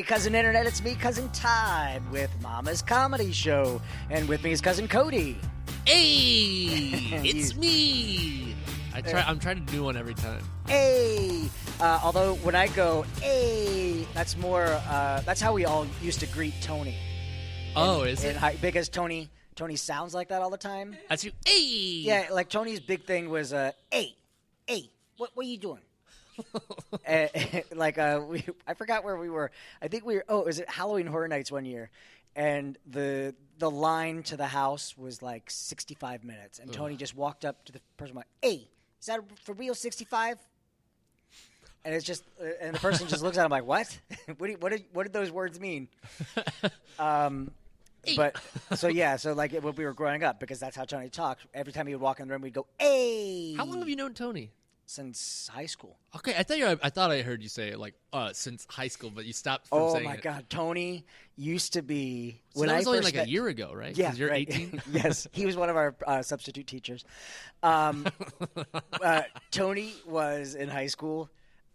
Cousin Internet. It's me, Cousin Todd, with Mama's Comedy Show. And with me is Cousin Cody. Hey, it's me. I'm trying to do one every time. Hey. Although when I go, hey, that's more, that's how we all used to greet Tony. Is it? Because Tony sounds like that all the time. That's you. Hey. Yeah, like Tony's big thing was, hey, what are you doing? I forgot where we were. I think it was at Halloween Horror Nights one year, and the line to the house was like 65 minutes, and Tony just walked up to the person and went, hey, is that for real 65? And it's just, and the person just looks at him like, what? what did those words mean? But so like when we were growing up, because that's how Tony talked. Every time he would walk in the room, we'd go, hey. How long have you known Tony? Since high school. Okay, I thought I heard you say it like since high school, but you stopped from saying it. Oh my God, Tony used to be. So that was only like a year ago, right? Yeah, you're right. 18. Yes, he was one of our substitute teachers. Tony was in high school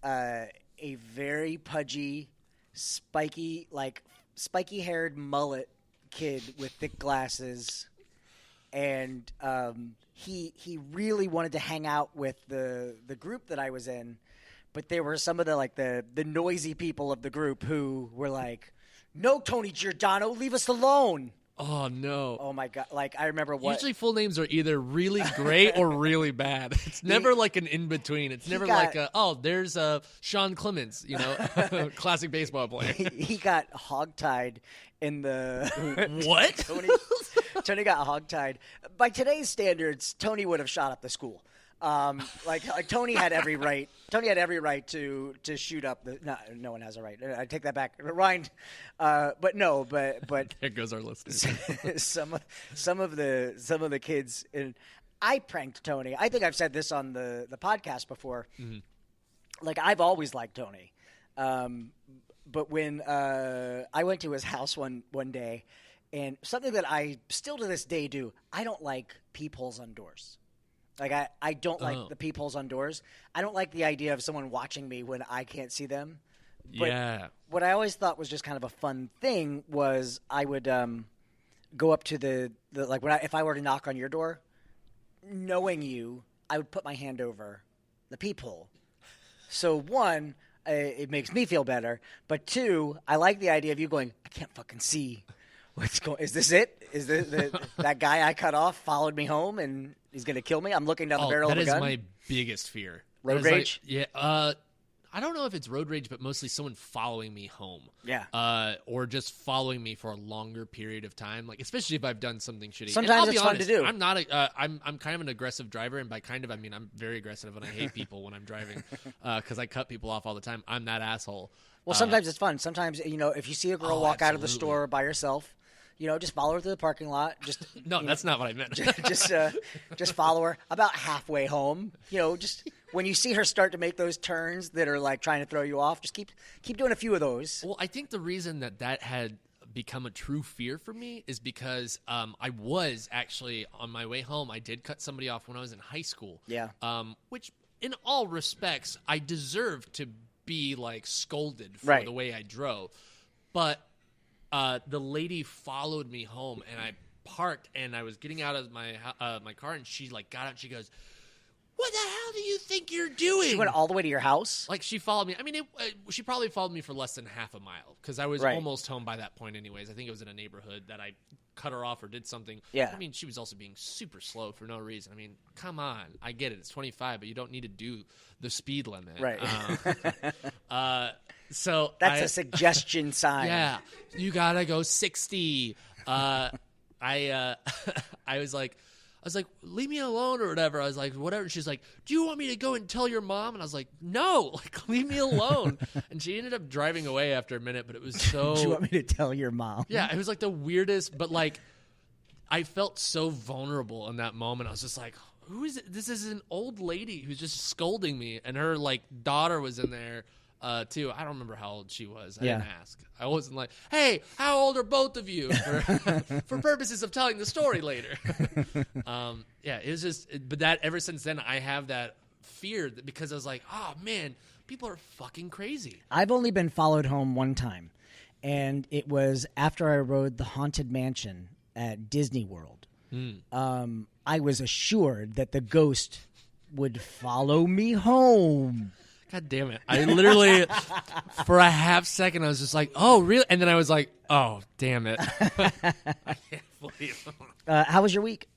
a very pudgy, spiky-haired mullet kid with thick glasses, and he really wanted to hang out with the group that I was in, but there were some of the noisy people of the group who were like, "No, Tony Giordano, leave us alone." Oh no! Oh my God! Like I remember Usually full names are either really great or really bad. It's never like an in between. It's never there's Sean Clemens, classic baseball player. He got hogtied in the what? Tony got hogtied. By today's standards, Tony would have shot up the school. Like Tony had every right. Tony had every right to shoot up the. No one has a right. I take that back. Rewind. But there goes our listeners. some of the kids. And I pranked Tony. I think I've said this on the podcast before. Mm-hmm. Like I've always liked Tony. But when I went to his house one day, and something that I still to this day do, I don't like peepholes on doors. Like I don't like the peepholes on doors. I don't like the idea of someone watching me when I can't see them. But what I always thought was just kind of a fun thing was I would go up to the like if I were to knock on your door, knowing you, I would put my hand over the peephole. So one, it makes me feel better, but two, I like the idea of you going, I can't fucking see. What's going? Is this it? Is that guy I cut off followed me home and he's going to kill me? I'm looking down the barrel of a gun. That is my biggest fear. Road rage? I don't know if it's road rage, but mostly someone following me home. Yeah. Or just following me for a longer period of time. Like especially if I've done something shitty. Sometimes it's fun to do. I'm not. I'm kind of an aggressive driver, and by kind of I mean I'm very aggressive, and I hate people when I'm driving because I cut people off all the time. I'm that asshole. Well, sometimes it's fun. Sometimes if you see a girl walk out of the store by herself. Just follow her to the parking lot. That's not what I meant. just follow her about halfway home. Just when you see her start to make those turns that are like trying to throw you off, just keep doing a few of those. Well, I think the reason that had become a true fear for me is because I was actually on my way home. I did cut somebody off when I was in high school. Yeah. Which in all respects I deserved to be like scolded for the way I drove, but. The lady followed me home, and I parked, and I was getting out of my car, and she got out, and she goes, "What the hell do you think you're doing?" She went all the way to your house? Like, she followed me. I mean, she probably followed me for less than half a mile, because I was almost home by that point anyways. I think it was in a neighborhood that I cut her off or did something. Yeah. I mean, she was also being super slow for no reason. I mean, come on. I get it. It's 25, but you don't need to do the speed limit. Right. So that's a suggestion sign. Yeah, you gotta go 60. I was like, leave me alone or whatever. I was like, whatever. She's like, do you want me to go and tell your mom? And I was like, no, leave me alone. And she ended up driving away after a minute. But it was so. Do you want me to tell your mom? Yeah, it was like the weirdest. But I felt so vulnerable in that moment. I was just like, who is it? This is an old lady who's just scolding me, and her daughter was in there. Too. I don't remember how old she was. I didn't ask. I wasn't like, hey, how old are both of you? For purposes of telling the story later. It was just, but that ever since then, I have that fear because I was like, oh man, people are fucking crazy. I've only been followed home one time. and it was after I rode the Haunted Mansion at Disney World. I was assured that the ghost would follow me home. God damn it. I literally, for a half second, I was just like, oh, really? And then I was like, oh, damn it. I can't believe it. How was your week?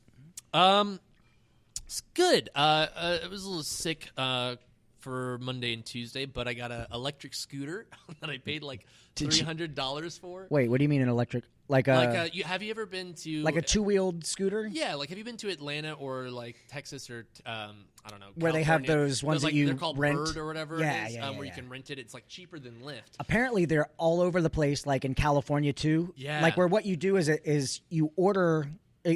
It's good. I was a little sick for Monday and Tuesday, but I got an electric scooter that I paid like $300 for. Wait, what do you mean an electric? Have you ever been to like a two-wheeled scooter? Yeah, like have you been to Atlanta or like Texas or I don't know, where California? they have those ones that you they're called rent? Bird or whatever Yeah, it is, yeah, where you yeah. can rent it. It's like cheaper than Lyft. Apparently, they're all over the place, like in California too. Yeah, like where what you do is you order.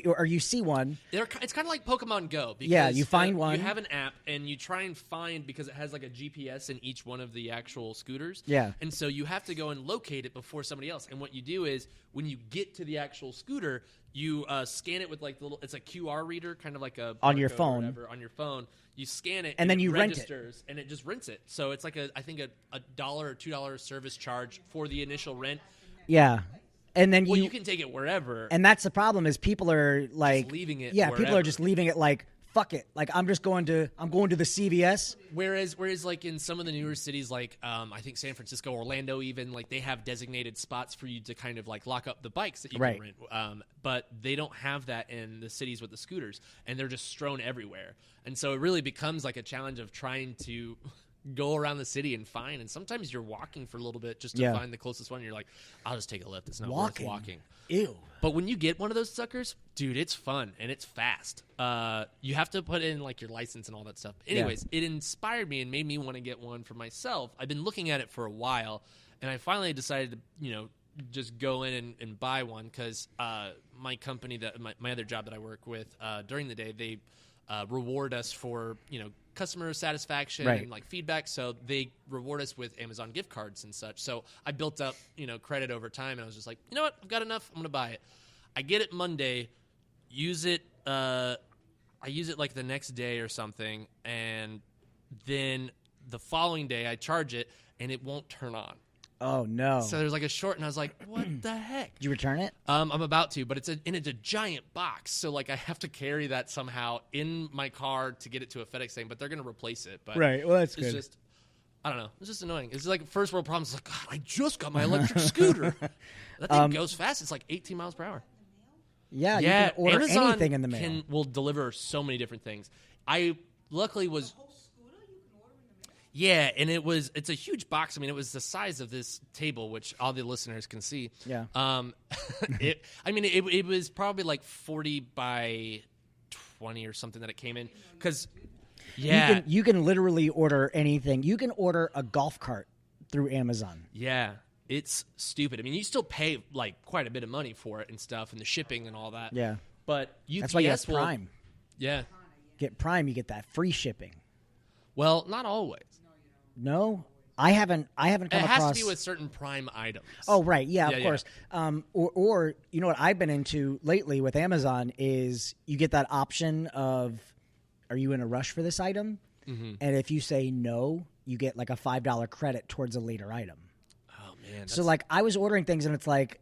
Or you see one. It's kind of like Pokemon Go. Because, yeah, you find one. You have an app, and you try and find, because it has like a GPS in each one of the actual scooters. Yeah. And so you have to go and locate it before somebody else. And what you do is, when you get to the actual scooter, you scan it with like the little, it's a QR reader, kind of like a on your barcode or phone. whatever, on your phone. You scan it, and then you rent registers, and it just rents it. So it's like I think a $1 or $2 service charge for the initial rent. Yeah. And then you can take it wherever. And that's the problem is people are like just leaving it. Yeah, wherever. people are just leaving it like fuck it. Like I'm going to the CVS. Whereas like in some of the newer cities, like I think San Francisco, Orlando, even like they have designated spots for you to kind of like lock up the bikes that you can rent. But they don't have that in the cities with the scooters, and they're just strewn everywhere. And so it really becomes like a challenge of trying to go around the city and find, and sometimes you're walking for a little bit just to find the closest one. You're like, I'll just take a lift. It's not worth walking. Ew. But when you get one of those suckers, dude, it's fun and it's fast. You have to put in like your license and all that stuff. Anyways, it inspired me and made me want to get one for myself. I've been looking at it for a while, and I finally decided to, just go in and buy one because my company, my other job that I work with during the day, they reward us for, customer satisfaction and like feedback. So they reward us with Amazon gift cards and such. So I built up, credit over time, and I was just like, you know what? I've got enough. I'm going to buy it. I get it Monday, use it. I use it like the next day or something. And then the following day I charge it and it won't turn on. Oh no! So there's like a short, and I was like, "What the heck?" Did you return it? I'm about to, but it's a giant box, so like I have to carry that somehow in my car to get it to a FedEx thing. But they're gonna replace it. But right, well that's it's good. Just, I don't know. It's just annoying. It's like first world problems. It's like, God, I just got my electric scooter. That thing goes fast. It's like 18 miles per hour. Yeah, you can order Amazon anything in the mail. Will deliver so many different things. I luckily was. Yeah, and it's a huge box. I mean, it was the size of this table, which all the listeners can see. Yeah. It was probably like 40 by 20 or something that it came in. Because, you can literally order anything. You can order a golf cart through Amazon. Yeah, it's stupid. I mean, you still pay like quite a bit of money for it and stuff, and the shipping and all that. Yeah. But UPS that's why you get Prime. Yeah. Get Prime, you get that free shipping. Well, not always. No, I haven't come across. It has to be with certain Prime items. Oh, right, yeah, of course. Or you know what I've been into lately with Amazon is you get that option of, are you in a rush for this item? Mm-hmm. And if you say no, you get like a $5 credit towards a later item. Oh man! So like I was ordering things and it's like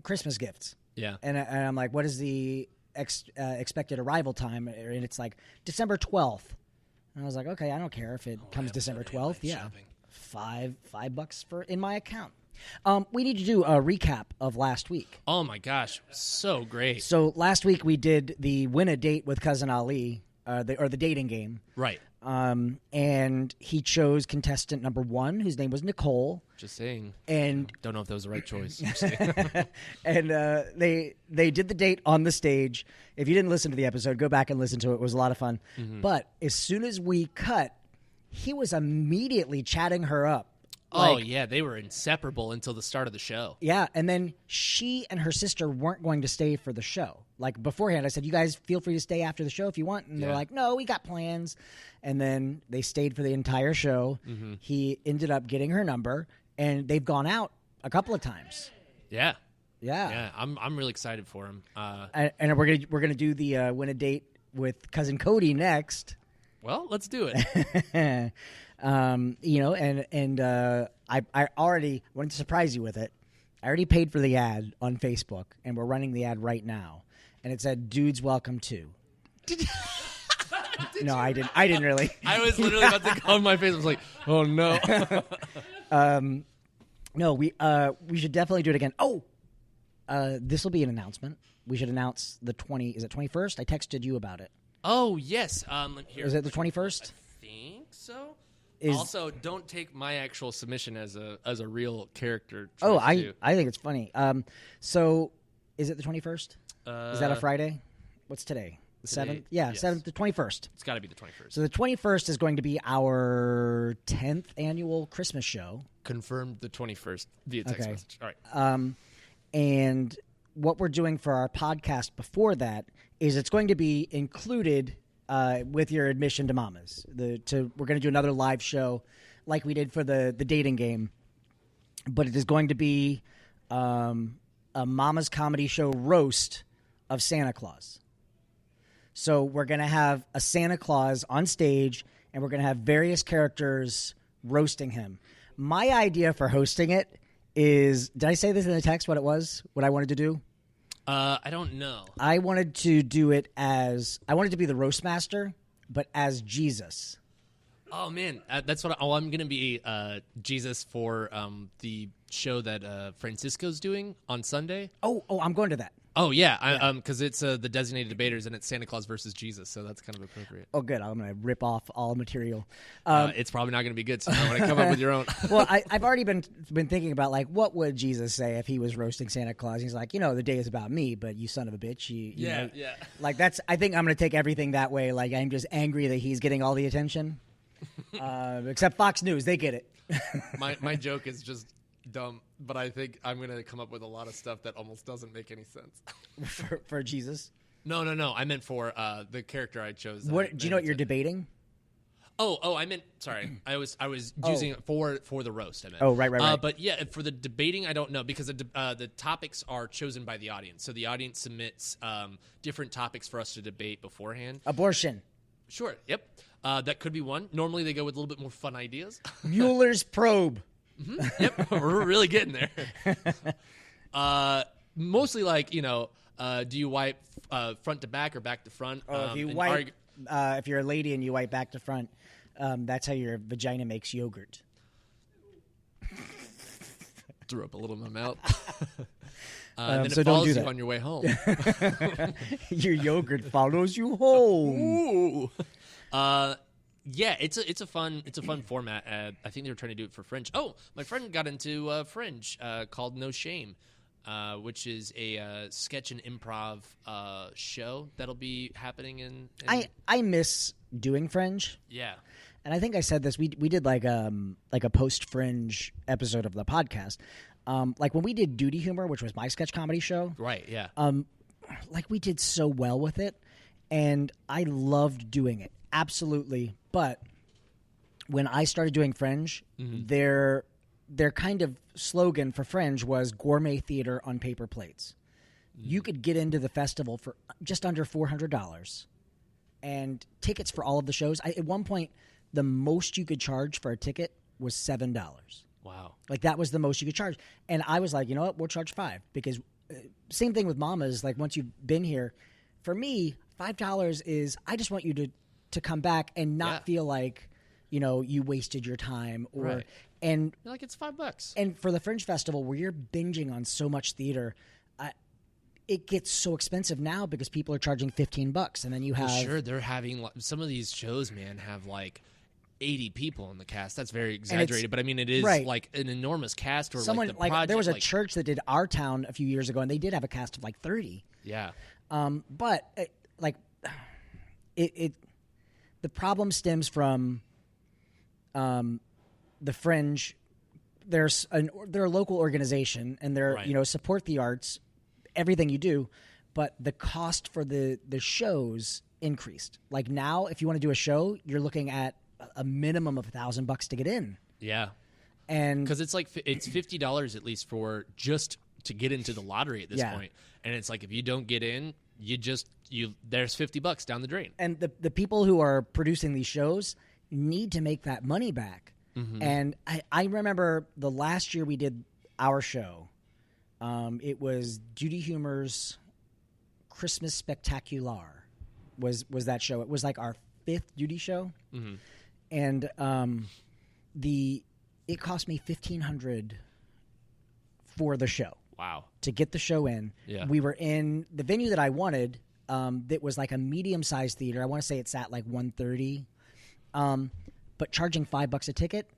Christmas gifts. Yeah, and I'm like, what is the expected arrival time? And it's like December 12th. And I was like, okay, I don't care if it comes December 12th. Yeah, $5 for in my account. We need to do a recap of last week. Oh my gosh, so great! So last week we did the Win a Date with Cousin Ali, the dating game, right? And he chose contestant number 1, whose name was Nicole. Just saying. And don't know if that was the right choice. And they did the date on the stage. If you didn't listen to the episode, go back and listen to it. It was a lot of fun. Mm-hmm. But as soon as we cut, he was immediately chatting her up. Oh, yeah. They were inseparable until the start of the show. Yeah. And then she and her sister weren't going to stay for the show. Like beforehand, I said, you guys feel free to stay after the show if you want. And they're like, no, we got plans. And then they stayed for the entire show. Mm-hmm. He ended up getting her number, and they've gone out a couple of times. Yeah. Yeah. Yeah. I'm really excited for him. And we're gonna do the Win a Date with Cousin Cody next. Well, let's do it. I already wanted to surprise you with it. I already paid for the ad on Facebook, and we're running the ad right now. And it said, "Dudes, welcome to." No, I didn't. I didn't really. I was literally about to go on my face. I was like, "Oh no." No, we should definitely do it again. Oh, this will be an announcement. We should announce the 20. Is it 21st? I texted you about it. Oh yes. Here. Is it the 21st? I think so. Also, don't take my actual submission as a real character. Oh, I think it's funny. So is it the 21st? Is that a Friday? What's today? The 7th? Yeah, yes. 7th, the 21st. It's got to be the 21st. So the 21st is going to be our 10th annual Christmas show. Confirmed the 21st via text message. All right. And what we're doing for our podcast before that is it's going to be included with your admission to Mama's. We're going to do another live show like we did for the dating game. But it is going to be a Mama's Comedy Show roast of Santa Claus. So we're going to have a Santa Claus on stage, and we're going to have various characters roasting him. My idea for hosting it is, did I say this in the text what it was, what I wanted to do? I don't know. I wanted to do it I wanted to be the roast master, but as Jesus. Oh, man. That's what I'm going to be Jesus for the show that Francisco's doing on Sunday. Oh, I'm going to that. Oh, yeah, because it's the designated debaters, and it's Santa Claus versus Jesus, so that's kind of appropriate. Oh, good. I'm going to rip off all material. It's probably not going to be good, so I want to come up with your own. Well, I've already been thinking about, like, what would Jesus say if he was roasting Santa Claus? He's like, the day is about me, but you son of a bitch. You know, like, I think I'm going to take everything that way. Like, I'm just angry that he's getting all the attention. Except Fox News, they get it. My joke is just dumb, but I think I'm going to come up with a lot of stuff that almost doesn't make any sense. for Jesus? No. I meant for the character I chose. Do you know what you're debating? Oh, I meant, sorry. I was using it for the roast, I meant. Oh, right. But yeah, for the debating, I don't know, because the topics are chosen by the audience. So the audience submits different topics for us to debate beforehand. Abortion. Sure, yep. That could be one. Normally they go with a little bit more fun ideas. Mueller's probe. Mm-hmm. Yep, we're really getting there. Mostly like, do you wipe front to back or back to front? If you wipe, if you're a lady and you wipe back to front, that's how your vagina makes yogurt. Threw up a little in my mouth. And then so it follows don't do you that. on your way home. Your yogurt follows you home. Ooh. Yeah, it's a fun format. I think they were trying to do it for Fringe. Oh, my friend got into Fringe called No Shame, which is a sketch and improv show that'll be happening in I miss doing Fringe. Yeah. And I think I said this. We did like a post Fringe episode of the podcast. Like when we did Duty Humor, which was my sketch comedy show. Right, yeah. Like we did so well with it, and I loved doing it. Absolutely. But when I started doing Fringe, their kind of slogan for Fringe was gourmet theater on paper plates. You could get into the festival for just under $400, and tickets for all of the shows. At one point, the most you could charge for a ticket was $7. Wow. Like that was the most you could charge. And I was like, you know what? We'll charge $5 because same thing with Mama's. Like once you've been here, for me, $5 is I just want you to come back and not feel like, you wasted your time or and you're like it's $5. And for the Fringe Festival where you're binging on so much theater, it gets so expensive now because people are charging $15 and then you have sure they're having some of these shows, man, have like 80 people in the cast. That's very exaggerated, but I mean it is like an enormous cast. Or someone like the project, there was a church that did Our Town a few years ago and they did have a cast of like 30. Yeah. But the problem stems from the Fringe. They're a local organization and they're support the arts, everything you do, but the cost for the shows increased. Like now, if you want to do a show, you're looking at a minimum of $1,000 to get in. Yeah, and because it's $50 at least for just to get into the lottery at this point. And it's like if you don't get in, there's $50 down the drain. And the people who are producing these shows need to make that money back. Mm-hmm. And I remember the last year we did our show, It was Judy Humor's Christmas Spectacular was that show. It was like our 5th Judy show. Mm-hmm. And it cost me $1,500 for the show. Wow. To get the show in. Yeah. We were in the venue that I wanted, that was like a medium-sized theater. I want to say it's at like 130. But charging $5 a ticket,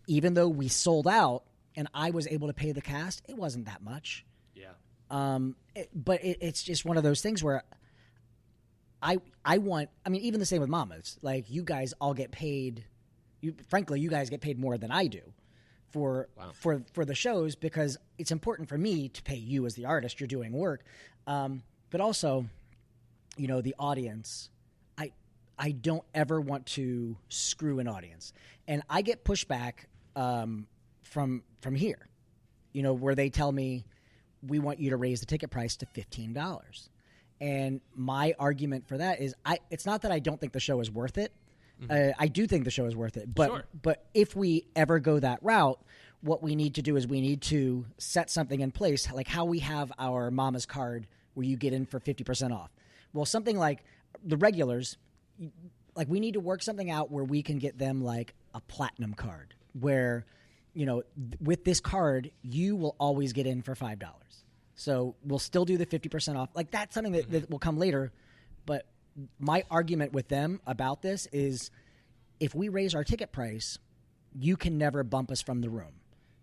even though we sold out and I was able to pay the cast, it wasn't that much. Yeah. But it's just one of those things where I mean, even the same with Mamas. Like, you guys all get paid. Frankly, you guys get paid more than I do for the shows, because it's important for me to pay you as the artist. You're doing work. But also, the audience, I don't ever want to screw an audience. And I get pushback from here, where they tell me, we want you to raise the ticket price to $15. And my argument for that is, it's not that I don't think the show is worth it. Mm-hmm. I do think the show is worth it. But Sure. But if we ever go that route, what we need to do is we need to set something in place, like how we have our Mama's card where you get in for 50% off. Well, something like the regulars, like, we need to work something out where we can get them like a platinum card where, with this card, you will always get in for $5. So we'll still do the 50% off. Like, that's something that will come later. But my argument with them about this is, if we raise our ticket price, you can never bump us from the room.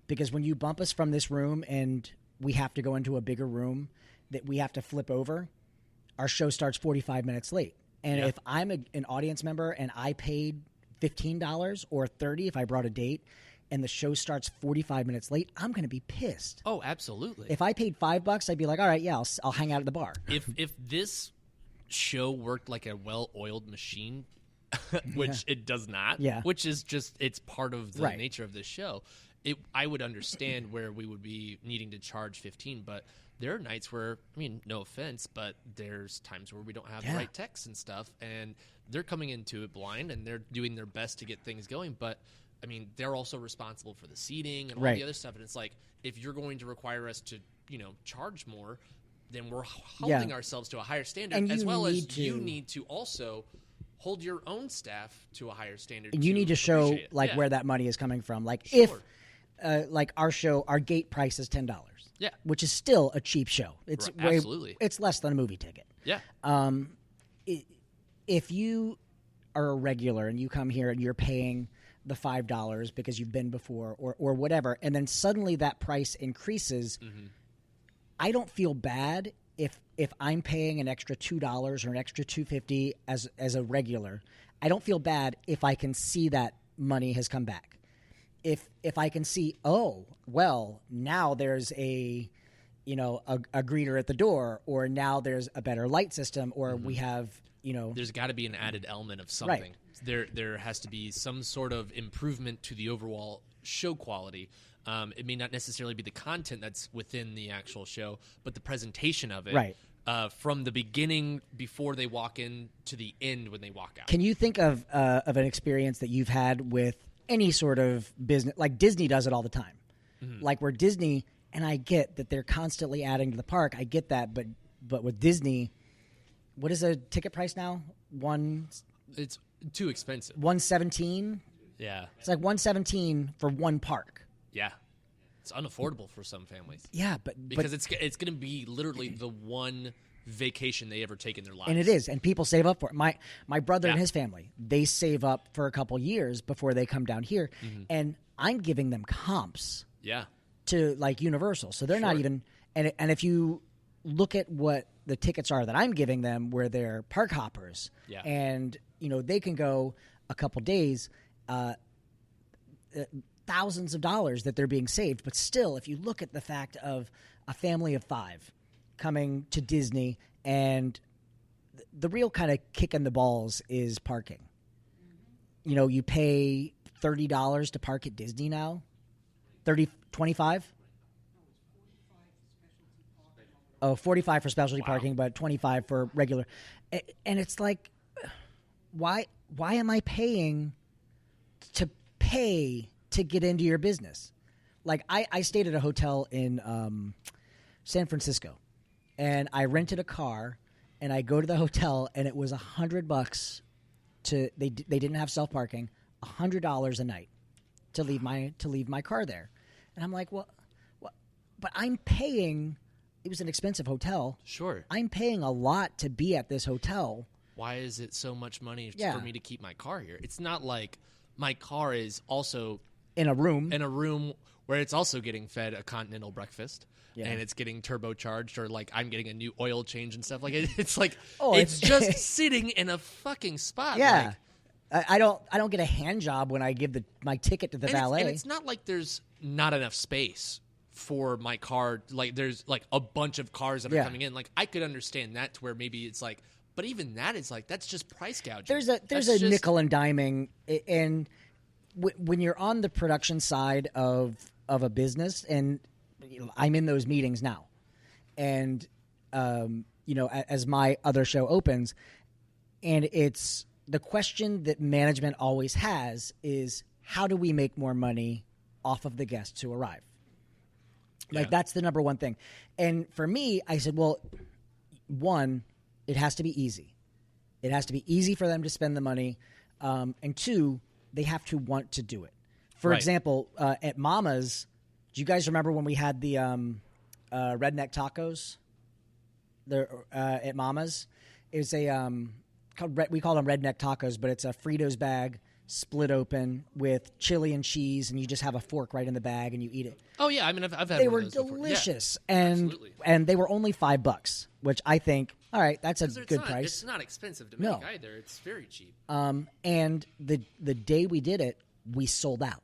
Because when you bump us from this room and we have to go into a bigger room that we have to flip over, our show starts 45 minutes late. And if I'm an audience member and I paid $15 or $30 if I brought a date, and the show starts 45 minutes late, I'm going to be pissed. Oh, absolutely. If I paid $5, I'd be like, all right, yeah, I'll hang out at the bar. If this show worked like a well-oiled machine, which it does not, which is just, it's part of the nature of this show, I would understand where we would be needing to charge $15, but there are nights where, I mean, no offense, but there's times where we don't have the right text and stuff, and they're coming into it blind, and they're doing their best to get things going, but I mean, they're also responsible for the seating and all the other stuff. And it's like, if you're going to require us to, charge more, then we're holding ourselves to a higher standard, and as well as you need to also hold your own staff to a higher standard. And you need to show where that money is coming from. Like, if like our show, our gate price is $10. Yeah. Which is still a cheap show. It's absolutely. It's less than a movie ticket. Yeah. If you are a regular and you come here and you're paying the $5 because you've been before or whatever, and then suddenly that price increases, I don't feel bad if I'm paying an extra $2 or an extra $2.50 as a regular. I don't feel bad if I can see that money has come back. If I can see, oh, well, now there's a greeter at the door, or now there's a better light system, or we have, there's got to be an added element of something. Right. There has to be some sort of improvement to the overall show quality. It may not necessarily be the content that's within the actual show, but the presentation of it. Right. From the beginning before they walk in to the end when they walk out. Can you think of an experience that you've had with any sort of business? Like, Disney does it all the time. Mm-hmm. Like, where Disney, and I get that they're constantly adding to the park. I get that, but with Disney, what is a ticket price now? It's too expensive. $117. Yeah, it's like $117 for one park. Yeah, it's unaffordable for some families. Yeah, because it's going to be literally the one vacation they ever take in their lives, and it is, and people save up for it. My brother and his family, they save up for a couple years before they come down here, and I'm giving them comps. Yeah. To like Universal, so they're not even. And if you look at what the tickets are that I'm giving them, where they're park hoppers, and they can go a couple days, thousands of dollars that they're being saved. But still, if you look at the fact of a family of 5 coming to Disney, and the real kind of kick in the balls is parking. You pay $30 to park at Disney now. 25? Oh, 45 for specialty parking, but 25 for regular. And it's like, why am I paying to get into your business? Like I stayed at a hotel in San Francisco, and I rented a car, and I go to the hotel, and it was $100 to they didn't have self parking, $100 a night to leave my car there, and I'm like, what? But I'm paying. It was an expensive hotel. Sure. I'm paying a lot to be at this hotel. Why is it so much money for me to keep my car here? It's not like my car is also in a room where it's also getting fed a continental breakfast, and it's getting turbocharged, or like I'm getting a new oil change and stuff. Like it's like it's just sitting in a fucking spot. Yeah. Like, I don't get a hand job when I give my ticket to the valet. And it's not like there's not enough space for my car. Like there's like a bunch of cars that are coming in. Like I could understand that to where maybe it's like, but even that is like, that's just price gouging. There's a nickel and diming, and when you're on the production side of a business, and I'm in those meetings now, and as my other show opens, and it's the question that management always has is, how do we make more money off of the guests who arrive? Like that's the number one thing. And for me, I said, well, one, it has to be easy. It has to be easy for them to spend the money. And two, they have to want to do it. For example, at Mama's, do you guys remember when we had the redneck tacos at Mama's? It was we call them redneck tacos, but it's a Fritos bag split open with chili and cheese, and you just have a fork right in the bag and you eat it. Oh yeah, I mean I've had. They one were of those delicious, absolutely. and they were only $5, which I think, all right, that's a good price. It's not expensive to make either. It's very cheap. And the day we did it, we sold out,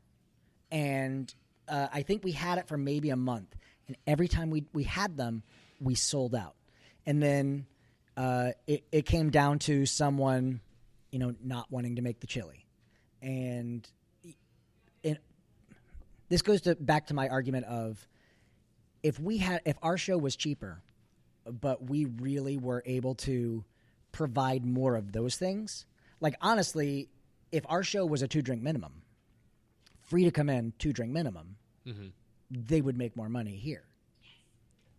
and I think we had it for maybe a month, and every time we had them, we sold out, and then it came down to someone, not wanting to make the chili. And this goes back to my argument of if our show was cheaper, but we really were able to provide more of those things. Like honestly, if our show was a 2-drink minimum, free to come in, 2-drink minimum, they would make more money here.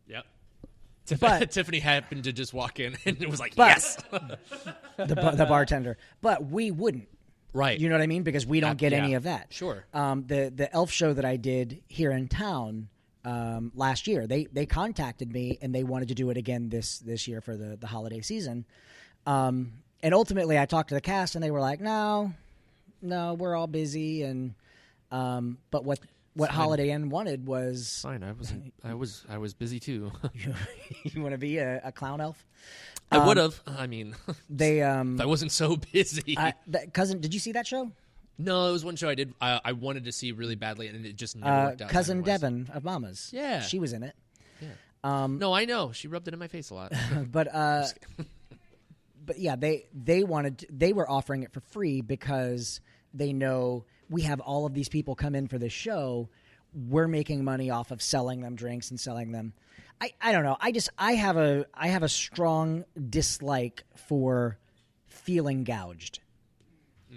Yep. Tiffany happened to just walk in and it was like, yes, the bartender, but we wouldn't. Right. You know what I mean? Because we don't get any of that. Sure. The elf show that I did here in town last year, they contacted me and they wanted to do it again this year for the holiday season. And ultimately I talked to the cast and they were like, no, we're all busy. And but what Holiday Inn wanted was fine. I was busy too. You want to be a clown elf? I would have. I mean, they. If I wasn't so busy. Cousin, did you see that show? No, it was one show I did. I wanted to see really badly, and it just never worked out. Cousin Devin of Mama's. Yeah, she was in it. Yeah. No, I know. She rubbed it in my face a lot. But yeah, they were offering it for free because they know we have all of these people come in for this show. We're making money off of selling them drinks and selling them. I don't know. I have a strong dislike for feeling gouged.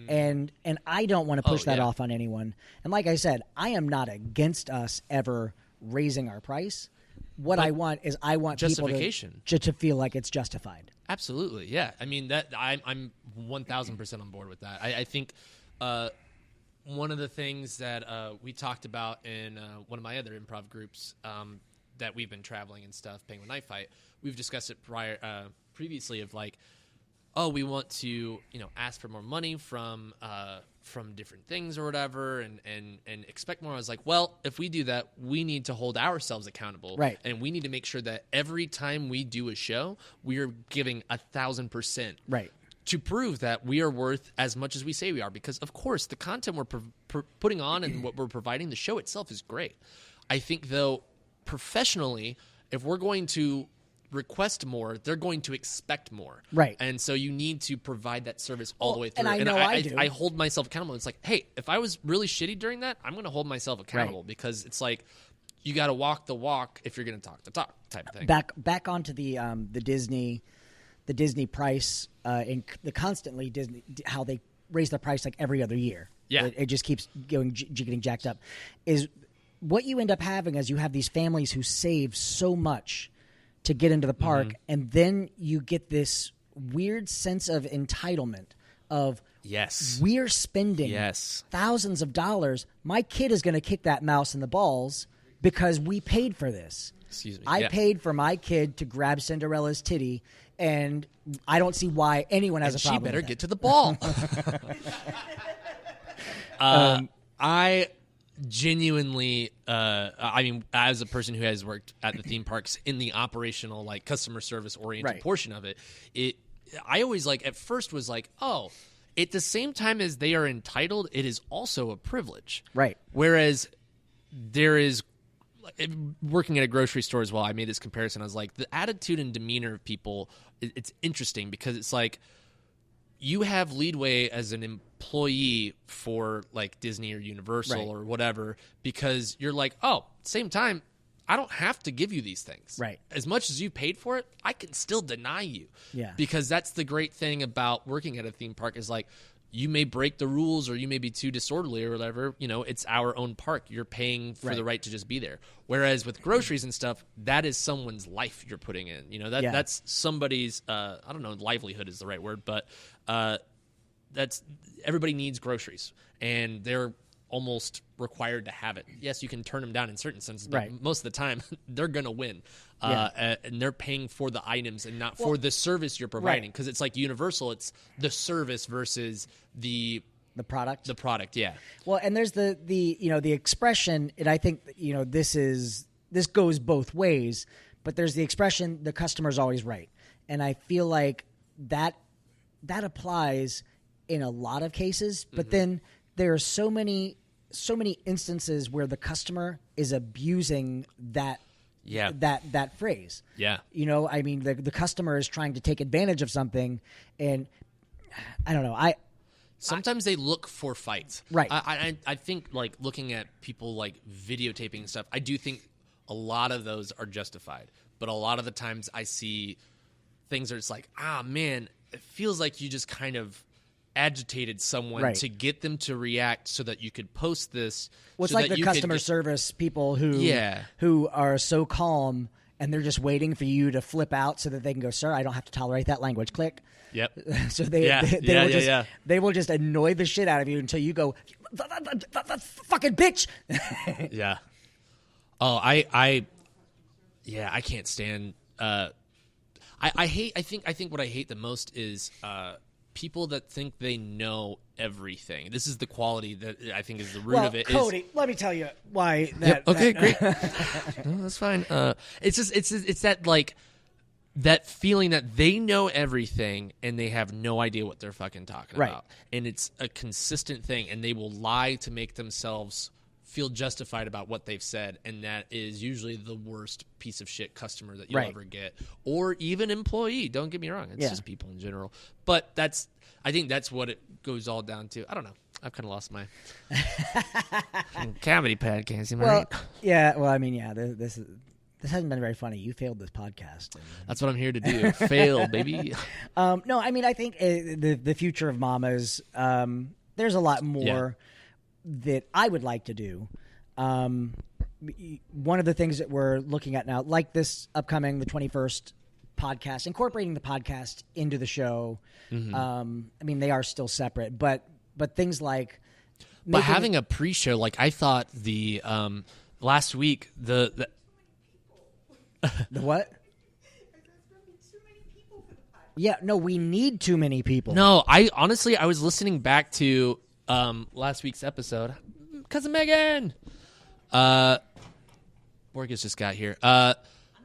And I don't want to push that off on anyone. And like I said, I am not against us ever raising our price. What I want is people to feel like it's justified. Absolutely, yeah. I mean that I'm 1,000% on board with that. I think one of the things that we talked about in one of my other improv groups that we've been traveling and stuff, Penguin Night Fight, we've discussed it previously of like, oh, we want to ask for more money from different things or whatever, and expect more. I was like, well, if we do that, we need to hold ourselves accountable, right? And we need to make sure that every time we do a show, we are giving 1,000%, right, to prove that we are worth as much as we say we are. Because of course, the content we're putting on and what we're providing, the show itself is great. I think though, professionally, if we're going to request more, they're going to expect more. Right. And so you need to provide that service all the way through. And I know I do. I hold myself accountable. It's like, hey, if I was really shitty during that, I'm going to hold myself accountable, because it's like you got to walk the walk if you're going to talk the talk type of thing. Back onto the Disney price and the constantly Disney, how they raise the price like every other year. Yeah. It just keeps getting jacked up. Is what you end up having is you have these families who save so much to get into the park, and then you get this weird sense of entitlement of, yes, we're spending thousands of dollars. My kid is going to kick that mouse in the balls because we paid for this. Excuse me. I paid for my kid to grab Cinderella's titty, and I don't see why anyone has a problem. She better with that. get to the ball. I genuinely, I mean, as a person who has worked at the theme parks in the operational, like customer service oriented portion of it, I always at first was like, oh, at the same time as they are entitled, it is also a privilege. Right. Whereas there is, working at a grocery store as well, I made this comparison. I was like, the attitude and demeanor of people, it's interesting because it's like you have leadway as an employee for Disney or Universal or whatever, because you're like, oh, same time, I don't have to give you these things. Right. As much as you paid for it, I can still deny you. Yeah. Because that's the great thing about working at a theme park is you may break the rules or you may be too disorderly or whatever. It's our own park. You're paying for the right to just be there. Whereas with groceries and stuff, that is someone's life you're putting in. That's somebody's, I don't know, livelihood is the right word, but that's everybody needs groceries, and they're almost required to have it. Yes, you can turn them down in certain senses, but most of the time they're going to win. And they're paying for the items and not for the service you're providing. Because it's like Universal, it's the service versus the product. The product, yeah. Well, and there's the expression, and I think this goes both ways, but there's the expression, the customer's always right. And I feel like that applies in a lot of cases, but then there are so many instances where the customer is abusing that phrase. Yeah. I mean, the customer is trying to take advantage of something, and I don't know. Sometimes they look for fights. Right. I think looking at people videotaping and stuff, I do think a lot of those are justified. But a lot of the times I see things where it's man, it feels like you just kind of agitated someone to get them to react so that you could post this. Well, it's like the customer service people who are so calm and they're just waiting for you to flip out so that they can go, sir, I don't have to tolerate that language. Click. Yep. So they will just annoy the shit out of you until you go, fucking bitch. Yeah. Oh, I can't stand. I think what I hate the most is people that think they know everything. This is the quality that I think is the root of it. Cody, let me tell you why that. Yep, okay, great. No, that's fine. It's that that feeling that they know everything and they have no idea what they're fucking talking about. And it's a consistent thing, and they will lie to make themselves feel justified about what they've said, and that is usually the worst piece of shit customer that you'll ever get, or even employee. Don't get me wrong; it's just people in general. But I think that's what it goes all down to. I don't know. I've kind of lost my comedy podcast. Well, yeah. Well, I mean, yeah. This hasn't been very funny. You failed this podcast. That's what I'm here to do. Fail, baby. No, I mean, I think the future of Mamas. There's a lot more that I would like to do. One of the things that we're looking at now, like this upcoming, the 21st podcast, incorporating the podcast into the show. I mean, they are still separate, but things like... But having a pre-show, I thought the last week, the The what? Yeah, no, we need too many people. No, I was listening back to last week's episode. Cousin Megan. Borges just got here. I'm not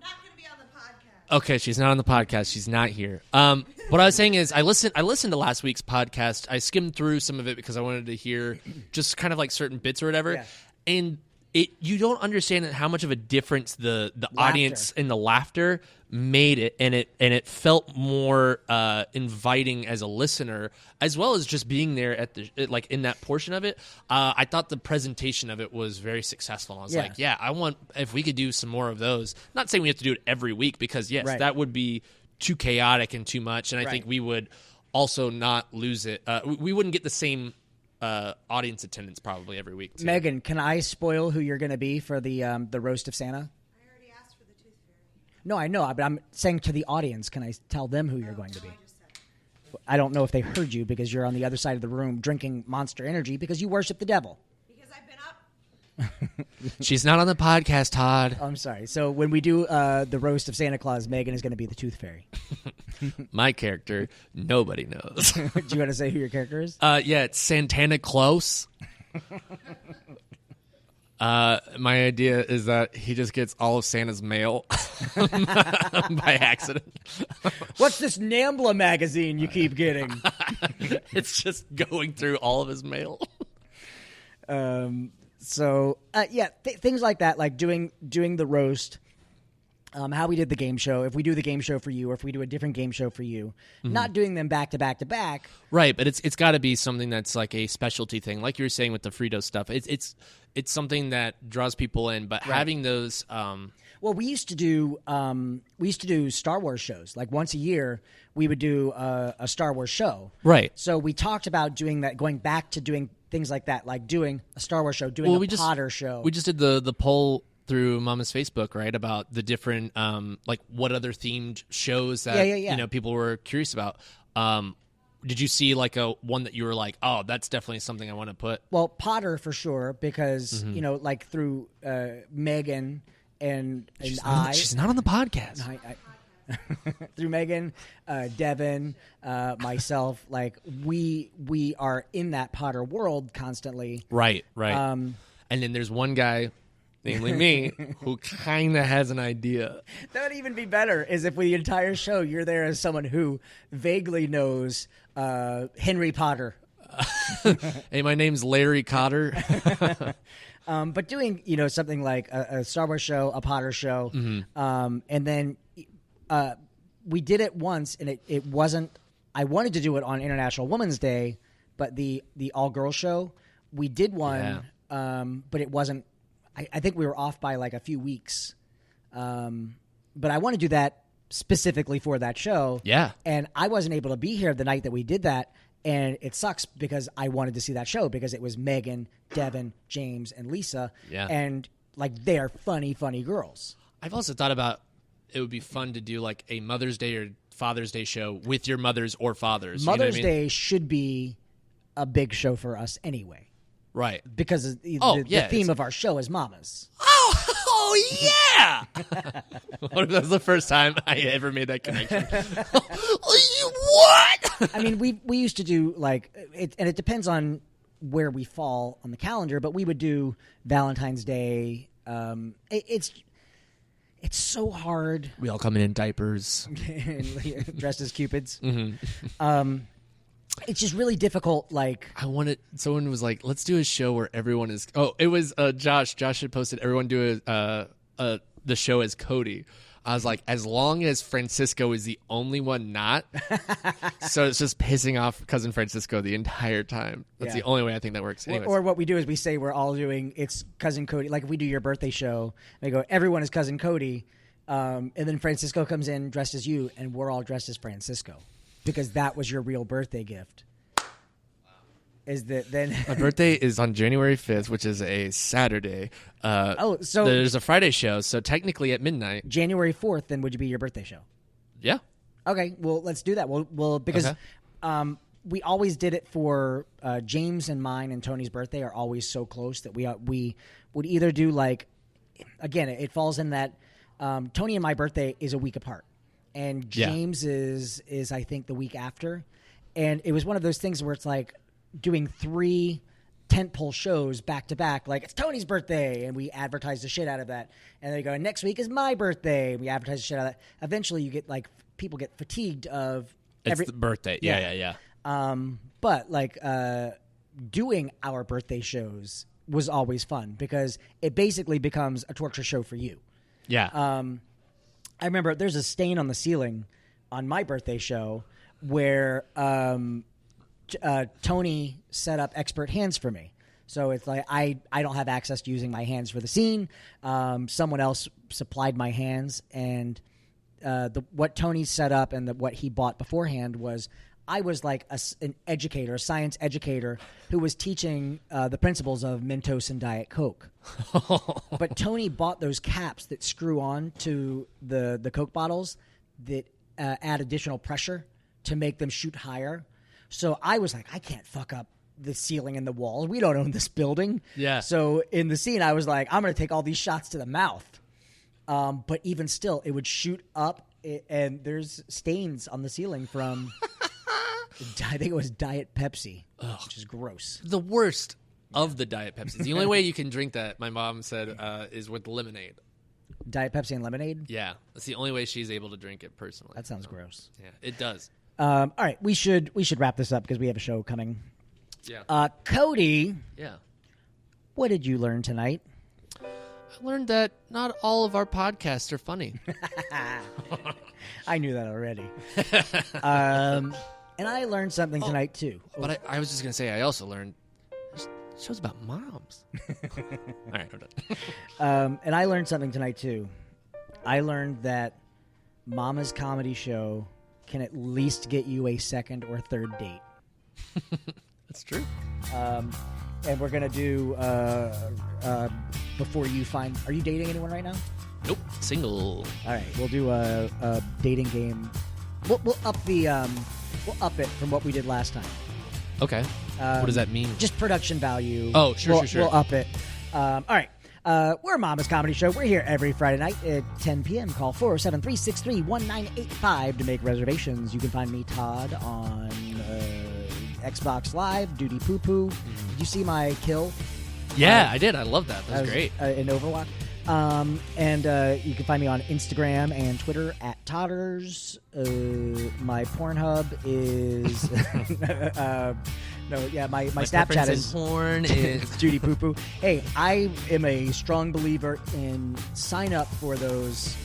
going to be on the podcast. Okay, she's not on the podcast. She's not here. What I was saying is I listened to last week's podcast. I skimmed through some of it because I wanted to hear just kind of certain bits or whatever. Yeah. And you don't understand how much of a difference the audience and the laughter made it, and it felt more inviting as a listener, as well as just being there at the in that portion of it. I thought the presentation of it was very successful. I was I want, if we could do some more of those. Not saying we have to do it every week, because that would be too chaotic and too much, and I think we would also not lose it. We wouldn't get the same audience attendance probably every week too. Megan, can I spoil who you're going to be for the roast of Santa? I already asked for the tooth fairy. No, I know, but I'm saying to the audience, can I tell them who you're going to be? I just said it. I don't know if they heard you because you're on the other side of the room drinking Monster Energy because you worship the devil. Because I've been up. She's not on the podcast, Todd. I'm sorry. So when we do the roast of Santa Claus, Megan is going to be the tooth fairy. My character, nobody knows. Do you want to say who your character is? Yeah, it's Santana Close. My idea is that he just gets all of Santa's mail by accident. What's this NAMBLA magazine you keep getting? It's just going through all of his mail. So things like that, like doing the roast, how we did the game show. If we do the game show for you, or if we do a different game show for you, not doing them back to back to back. Right, but it's got to be something that's like a specialty thing, like you were saying with the Frito stuff. It's something that draws people in, but having those. Well, we used to do Star Wars shows. Like once a year, we would do a Star Wars show. Right. So we talked about doing that, going back to doing things like that, like doing a Star Wars show, doing a Potter show. We just did the poll through Mama's Facebook, right, about the different like what other themed shows that you know people were curious about. Did you see like a one that you were like, oh, that's definitely something I want to put? Well, Potter for sure, because you know, like through Megan and she's not on the podcast. Through Megan, Devin, myself, like we are in that Potter world constantly. Right. And then there's one guy, namely me, who kind of has an idea. That would even be better, is if the entire show you're there as someone who vaguely knows Henry Potter. Hey, my name's Larry Cotter. But doing, you know, something like a Star Wars show, a Potter show, and then we did it once, and it wasn't. I wanted to do it on International Women's Day, but the all girls show, we did one, but it wasn't. I think we were off by like a few weeks, but I want to do that specifically for that show. Yeah, and I wasn't able to be here the night that we did that. And it sucks because I wanted to see that show because it was Megan, Devin, James, and Lisa. Yeah. And, like, they're funny, funny girls. I've also thought about it would be fun to do, like, a Mother's Day or Father's Day show with your mothers or fathers. Mother's you know what I mean? Day should be a big show for us anyway. Right. Because the theme of our show is mamas. Oh, yeah! What if that was the first time I ever made that connection? What? I mean, we used to do, like, and it depends on where we fall on the calendar, but we would do Valentine's Day. It's so hard. We all come in diapers. Dressed as Cupids. Mm-hmm. It's just really difficult, like... Someone was like, let's do a show where everyone is... Oh, it was Josh. Josh had posted, everyone do the show as Cody. I was like, as long as Francisco is the only one not, so it's just pissing off Cousin Francisco the entire time. That's the only way I think that works. Anyways. Or what we do is we say we're all doing, it's Cousin Cody. Like if we do your birthday show, they go, everyone is Cousin Cody. And then Francisco comes in dressed as you, and we're all dressed as Francisco. Because that was your real birthday gift. Is that then? My birthday is on January 5th, which is a Saturday. So there's a Friday show, so technically at midnight. January 4th, then would be your birthday show? Yeah. Okay, well, let's do that. Well, because we always did it for James and mine and Tony's birthday are always so close that we would either do like, again, it falls in that Tony and my birthday is a week apart. And James is I think the week after, and it was one of those things where it's like doing 3 tentpole shows back to back. Like it's Tony's birthday, and we advertise the shit out of that. And they go, next week is my birthday, and we advertise the shit out of that. Eventually, you get like people get fatigued of the birthday. Yeah. But like doing our birthday shows was always fun because it basically becomes a torture show for you. Yeah. I remember there's a stain on the ceiling on my birthday show where Tony set up expert hands for me. So it's like I don't have access to using my hands for the scene. Someone else supplied my hands, and what Tony set up and what he bought beforehand was I was like an educator, a science educator, who was teaching the principles of Mentos and Diet Coke. But Tony bought those caps that screw on to the Coke bottles that add additional pressure to make them shoot higher. So I was like, I can't fuck up the ceiling and the walls. We don't own this building. Yeah. So in the scene, I was like, I'm going to take all these shots to the mouth. But even still, it would shoot up, and there's stains on the ceiling from, I think it was Diet Pepsi, which is gross. The worst of the Diet Pepsi. The only way you can drink that, my mom said, is with lemonade. Diet Pepsi and lemonade? Yeah. That's the only way she's able to drink it personally. That sounds gross. Yeah, it does. All right, we should wrap this up because we have a show coming. Yeah. Cody. Yeah. What did you learn tonight? I learned that not all of our podcasts are funny. I knew that already. And I learned something tonight, too. But I was just going to say, I also learned there's shows about moms. All right, I'm done. And I learned something tonight, too. I learned that Mama's comedy show can at least get you a second or third date. That's true. And we're going to do, before you find... Are you dating anyone right now? Nope. Single. All right, we'll do a dating game. We'll up the... we'll up it from what we did last time. Okay. What does that mean? Just production value. Oh, sure. We'll up it. All right. We're Mama's Comedy Show. We're here every Friday night at 10 p.m. Call 407-363-1985 to make reservations. You can find me, Todd, on Xbox Live, Duty Poo Poo. Did you see my kill? Yeah, I did. I love that. That was great. In Overwatch. And you can find me on Instagram and Twitter at Todders. My Pornhub is... my Snapchat is... porn is... Judy Poo Poo. Hey, I am a strong believer in sign up for those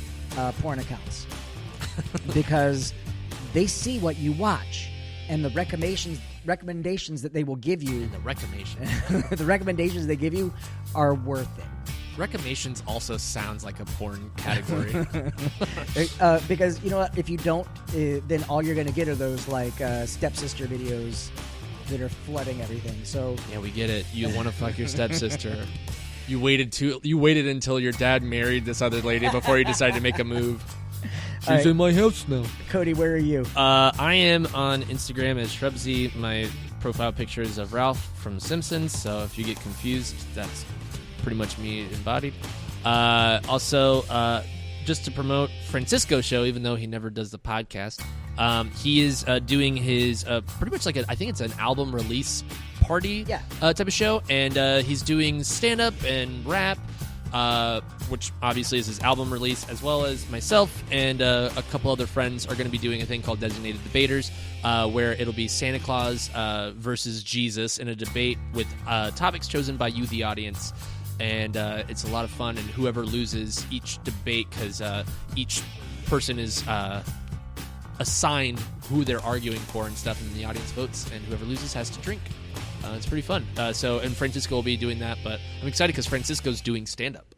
porn accounts because they see what you watch and the recommendations that they will give you. And the recommendation. The recommendations they give you are worth it. Recommendations also sounds like a porn category. Because, you know what, if you don't, then all you're going to get are those, like, stepsister videos that are flooding everything. So yeah, we get it. You want to fuck your stepsister. You waited until your dad married this other lady before you decided to make a move. She's in my house now. Cody, where are you? I am on Instagram as Shrubsy. My profile picture is of Ralph from Simpsons, so if you get confused, that's pretty much me embodied. Also, just to promote Francisco's show, even though he never does the podcast, he is doing his pretty much like I think it's an album release party type of show, and he's doing stand-up and rap, which obviously is his album release, as well as myself and a couple other friends are going to be doing a thing called Designated Debaters, where it'll be Santa Claus versus Jesus in a debate with topics chosen by you, the audience. And it's a lot of fun, and whoever loses each debate, because each person is assigned who they're arguing for and stuff, and then the audience votes, and whoever loses has to drink. It's pretty fun. And Francisco will be doing that, but I'm excited because Francisco's doing stand-up,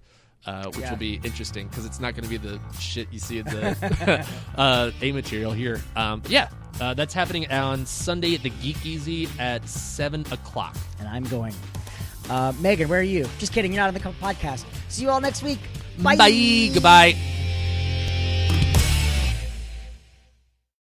which will be interesting, because it's not going to be the shit you see in the A material here. That's happening on Sunday at the Geek Easy at 7 o'clock. And I'm going. Megan, where are you? Just kidding. You're not on the podcast. See you all next week. Bye. Bye. Goodbye.